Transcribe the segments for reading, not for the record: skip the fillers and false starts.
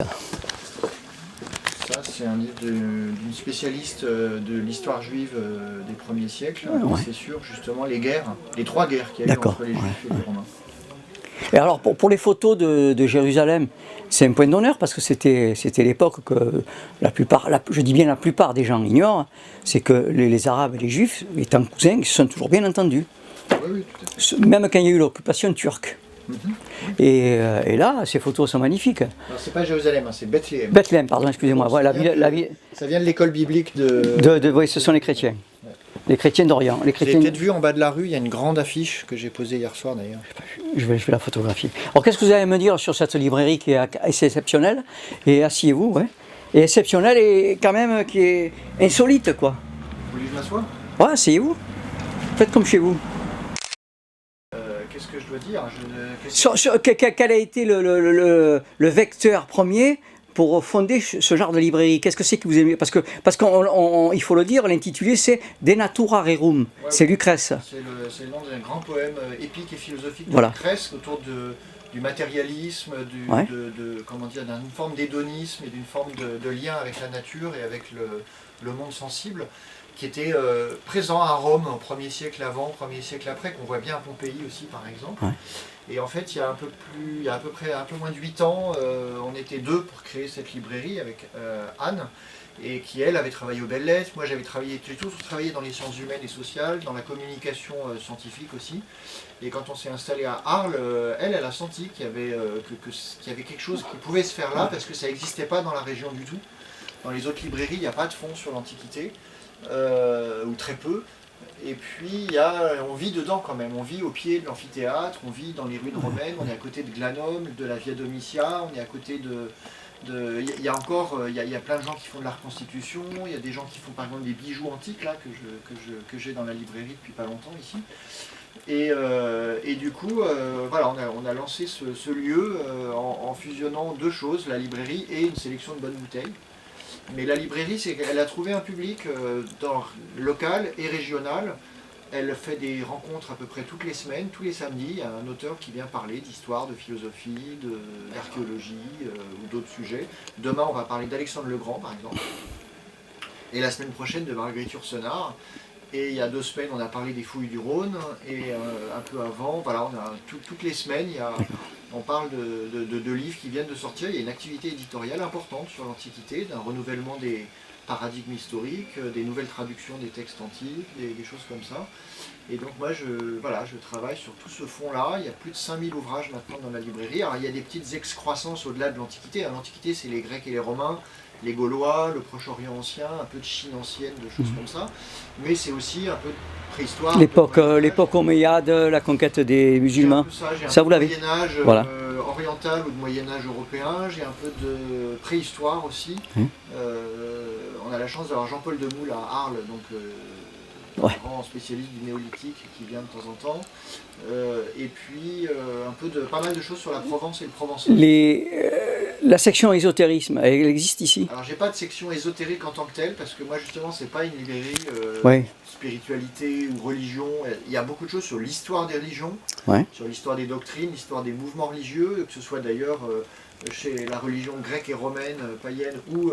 Ça, c'est un livre d'une spécialiste de l'histoire juive des premiers siècles. Ouais. C'est sur justement les guerres, les trois guerres qu'il y a eu D'accord, entre les Juifs et les Romains. Et alors pour les photos de Jérusalem, c'est un point d'honneur parce que c'était l'époque que la plupart, je dis bien la plupart des gens ignorent, c'est que les Arabes et les Juifs, étant cousins, ils se sont toujours bien entendus. Oui, tout à fait. Même quand il y a eu l'occupation turque. Et là, ces photos sont magnifiques. Alors, c'est pas Jérusalem, hein, c'est Bethléem. Bethléem, pardon, excusez-moi. Donc, Voilà, ça vient de l'école biblique de... oui, ce sont les chrétiens. Ouais. Les chrétiens d'Orient. Les Vous chrétiens... avez peut-être vu en bas de la rue, il y a une grande affiche que j'ai posée hier soir d'ailleurs. Je vais la photographier. Alors, qu'est-ce que vous allez me dire sur cette librairie qui est assez exceptionnelle? Et asseyez-vous, ouais. Et exceptionnelle et quand même qui est insolite, quoi. Vous voulez que je m'assoie? Ouais, asseyez-vous. Faites comme chez vous. Qu'est-ce que je dois dire? Quel a été le vecteur premier pour fonder ce genre de librairie? Qu'est-ce que c'est que vous aimez? Parce qu'il faut le dire, l'intitulé c'est De Natura Rerum, Ouais, c'est Lucrèce. C'est le nom d'un grand poème épique et philosophique de Voilà. Lucrèce autour du matérialisme, Ouais. comment dire, d'une forme d'hédonisme et d'une forme de lien avec la nature et avec le monde sensible, qui était présent à Rome au 1er siècle avant, 1er siècle après, qu'on voit bien à Pompéi aussi par exemple. Ouais. Et en fait, il y a à peu près un peu moins de 8 ans, on était deux pour créer cette librairie avec Anne, et qui elle avait travaillé aux Belles Lettres. Moi j'ai toujours travaillé dans les sciences humaines et sociales, dans la communication scientifique aussi. Et quand on s'est installé à Arles, elle a senti qu'il y avait quelque chose qui pouvait se faire là, parce que ça n'existait pas dans la région du tout. Dans les autres librairies, il n'y a pas de fonds sur l'Antiquité, ou très peu. Et puis on vit dedans quand même, on vit au pied de l'amphithéâtre, on vit dans les ruines romaines, on est à côté de Glanum, de la Via Domitia, on est à côté il y a plein de gens qui font de la reconstitution, il y a des gens qui font par exemple des bijoux antiques là, que j'ai dans la librairie depuis pas longtemps ici. Et du coup, voilà, on a lancé ce lieu en fusionnant deux choses, la librairie et une sélection de bonnes bouteilles. Mais la librairie, elle a trouvé un public local et régional. Elle fait des rencontres à peu près toutes les semaines, tous les samedis. Il y a un auteur qui vient parler d'histoire, de philosophie, d'archéologie ou d'autres sujets. Demain, on va parler d'Alexandre le Grand, par exemple. Et la semaine prochaine, de Marguerite Yourcenar. Et il y a 2 semaines, on a parlé des fouilles du Rhône. Et un peu avant, voilà, toutes les semaines, on parle de livres qui viennent de sortir. Il y a une activité éditoriale importante sur l'Antiquité, d'un renouvellement des paradigmes historiques, des nouvelles traductions des textes antiques, des choses comme ça. Et donc moi, je travaille sur tout ce fond-là. Il y a plus de 5000 ouvrages maintenant dans la librairie. Alors il y a des petites excroissances au-delà de l'Antiquité. L'Antiquité, c'est les Grecs et les Romains, les Gaulois, le Proche-Orient ancien, un peu de Chine ancienne, de choses comme ça. Mais c'est aussi un peu de préhistoire. L'époque omeyyade, la conquête des musulmans. Ça vous l'avez? Moyen-Âge Voilà. oriental ou de Moyen-Âge européen. J'ai un peu de préhistoire aussi. On a la chance d'avoir Jean-Paul Demoule à Arles, donc un grand spécialiste du néolithique qui vient de temps en temps. Et puis pas mal de choses sur la Provence et le Provençal. La section ésotérisme, elle existe ici? Alors j'ai pas de section ésotérique en tant que telle, parce que moi justement c'est pas une librairie spiritualité ou religion. Il y a beaucoup de choses sur l'histoire des religions, sur l'histoire des doctrines, l'histoire des mouvements religieux, que ce soit d'ailleurs chez la religion grecque et romaine, païenne, ou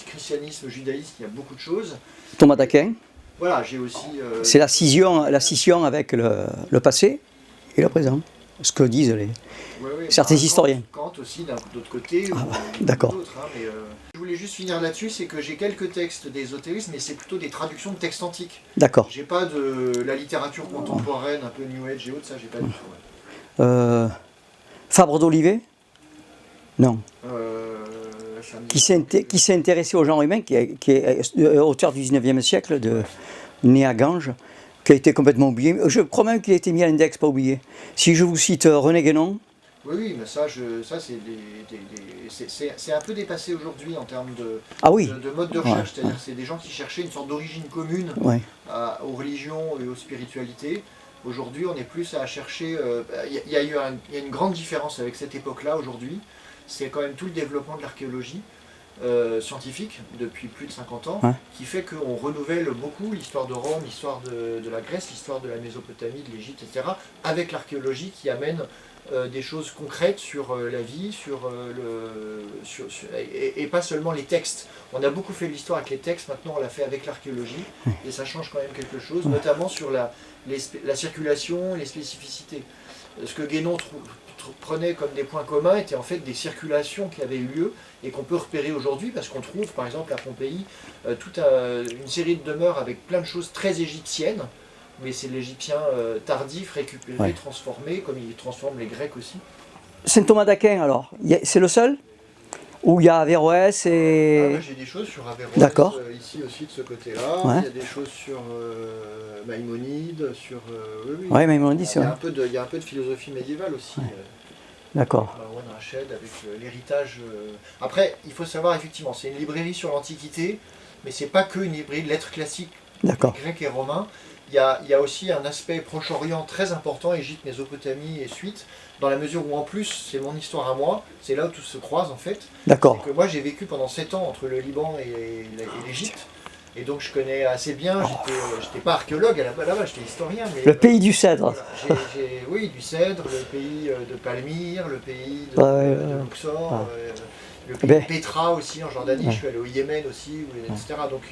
christianisme, judaïsme, il y a beaucoup de choses. Thomas d'Aquin. Voilà, j'ai aussi... C'est la scission avec le passé et le présent, ce que disent certains historiens. Kant aussi, d'autre côté, d'accord. Mais je voulais juste finir là-dessus, c'est que j'ai quelques textes d'ésotérisme, mais c'est plutôt des traductions de textes antiques. D'accord. J'ai pas de la littérature contemporaine, un peu New Age et autres, ça j'ai pas du tout. Fabre d'Olivet? Non. Qui s'est intéressé au genre humain, qui est auteur du 19e siècle, né à Ganges, qui a été complètement oublié. Je crois même qu'il a été mis à l'index, pas oublié. Si je vous cite René Guénon. Oui, mais ça c'est un peu dépassé aujourd'hui en termes de mode de recherche. C'est-à-dire c'est des gens qui cherchaient une sorte d'origine commune aux religions et aux spiritualités. Aujourd'hui, on est plus à chercher... Il y a une grande différence avec cette époque-là aujourd'hui. C'est quand même tout le développement de l'archéologie scientifique depuis plus de 50 ans, qui fait qu'on renouvelle beaucoup l'histoire de Rome, l'histoire de la Grèce, l'histoire de la Mésopotamie, de l'Égypte, etc., avec l'archéologie qui amène des choses concrètes sur la vie, et pas seulement les textes. On a beaucoup fait l'histoire avec les textes, maintenant on l'a fait avec l'archéologie, et ça change quand même quelque chose, notamment sur la circulation, les spécificités. Ce que Guénon prenait comme des points communs étaient en fait des circulations qui avaient eu lieu et qu'on peut repérer aujourd'hui, parce qu'on trouve par exemple à Pompéi toute une série de demeures avec plein de choses très égyptiennes, mais c'est l'Égyptien tardif, récupéré, transformé, comme il transforme les Grecs aussi. Saint Thomas d'Aquin alors, c'est le seul? Où il y a Averroès et... J'ai des choses sur Averroès, ici aussi de ce côté-là. Il y a des choses sur Maïmonide, sur... Oui, Maïmonide, c'est vrai. Il y a un peu de philosophie médiévale aussi. D'accord. Rached avec l'héritage... Après, il faut savoir, effectivement, c'est une librairie sur l'Antiquité, mais c'est pas que une librairie de lettres classiques grecs et romains. Il y a aussi un aspect Proche-Orient très important, Égypte, Mésopotamie et suite, dans la mesure où en plus, c'est mon histoire à moi, c'est là où tout se croise en fait. D'accord. C'est que moi j'ai vécu pendant 7 ans entre le Liban et l'Égypte, et donc je connais assez bien, j'étais pas archéologue à la base, j'étais historien. Mais, le pays du cèdre. Voilà, oui, du cèdre, le pays de Palmyre, le pays de Luxor, le pays de Petra aussi en Jordanie, je suis allé au Yémen aussi, etc. Donc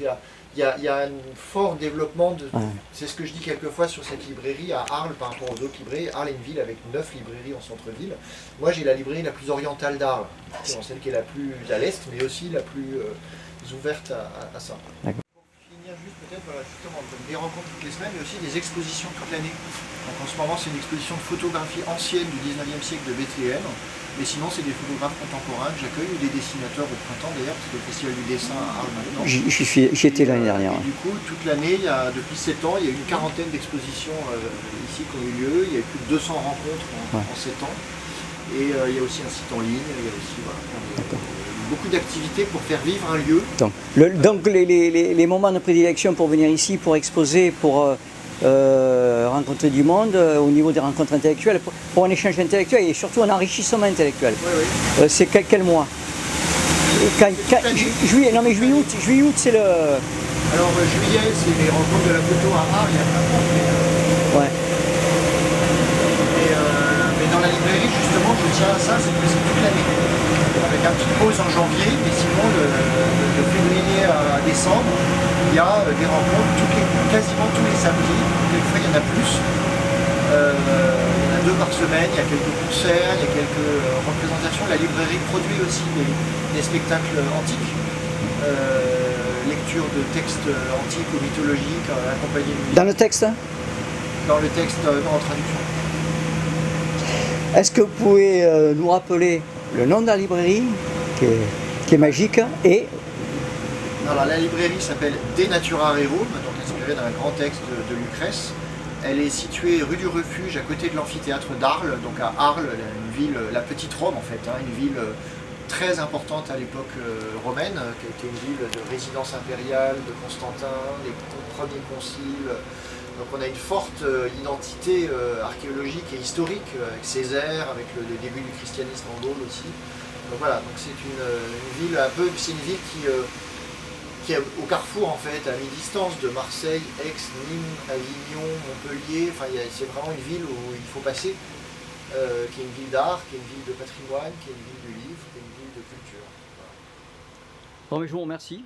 il y a un fort développement de... C'est ce que je dis quelquefois sur cette librairie à Arles par rapport aux autres librairies. Arles est une ville avec 9 librairies en centre-ville. Moi j'ai la librairie la plus orientale d'Arles, c'est celle qui est la plus à l'est, mais aussi la plus ouverte à ça. Pour finir juste peut-être, justement, des rencontres toutes les semaines, mais aussi des expositions toute l'année. Donc en ce moment c'est une exposition de photographie ancienne du 19e siècle de Bethléem. Mais sinon, c'est des photographes contemporains que j'accueille, ou des dessinateurs au printemps d'ailleurs, parce que le Festival du dessin à Arles maintenant. J'y étais l'année dernière. Et du coup, toute l'année, depuis 7 ans, il y a eu une quarantaine d'expositions ici qui ont eu lieu. Il y a eu plus de 200 rencontres en 7 ans. Et il y a aussi un site en ligne, il y a aussi beaucoup d'activités pour faire vivre un lieu. Donc les moments de prédilection pour venir ici, pour exposer, pour rencontrer du monde au niveau des rencontres intellectuelles, pour un échange intellectuel et surtout un enrichissement intellectuel. C'est quel mois? Juillet, non mais juillet-août, c'est le... Alors juillet, c'est les rencontres de la photo à Arles, il y a plein de monde. Mais dans la librairie, justement, je tiens à ça, c'est que c'est toute l'année. Avec un petit pause en janvier, mais sinon de février à décembre, il y a des rencontres quasiment tous les samedis, quelquefois il y en a plus. Il y en a 2 par semaine, il y a quelques concerts, il y a quelques représentations. La librairie produit aussi des spectacles antiques, lecture de textes antiques ou mythologiques accompagnés de musique. Dans le texte? Dans le texte, en traduction. Est-ce que vous pouvez nous rappeler le nom de la librairie, qui est magique, et... Alors la librairie s'appelle De Natura Rerum, donc inspirée d'un grand texte de Lucrèce. Elle est située rue du Refuge, à côté de l'amphithéâtre d'Arles, donc à Arles, une ville, la petite Rome en fait, une ville très importante à l'époque romaine, qui a été une ville de résidence impériale de Constantin, les premiers conciles. Donc on a une forte identité archéologique et historique avec Césaire, avec le début du christianisme en Gaule aussi. Donc voilà, donc c'est une ville un peu, c'est une ville qui est au carrefour en fait, à mi-distance de Marseille, Aix, Nîmes, Avignon, Montpellier. Enfin c'est vraiment une ville où il faut passer, qui est une ville d'art, qui est une ville de patrimoine, qui est une ville du livre, qui est une ville de culture. Voilà. Bon mais je vous remercie.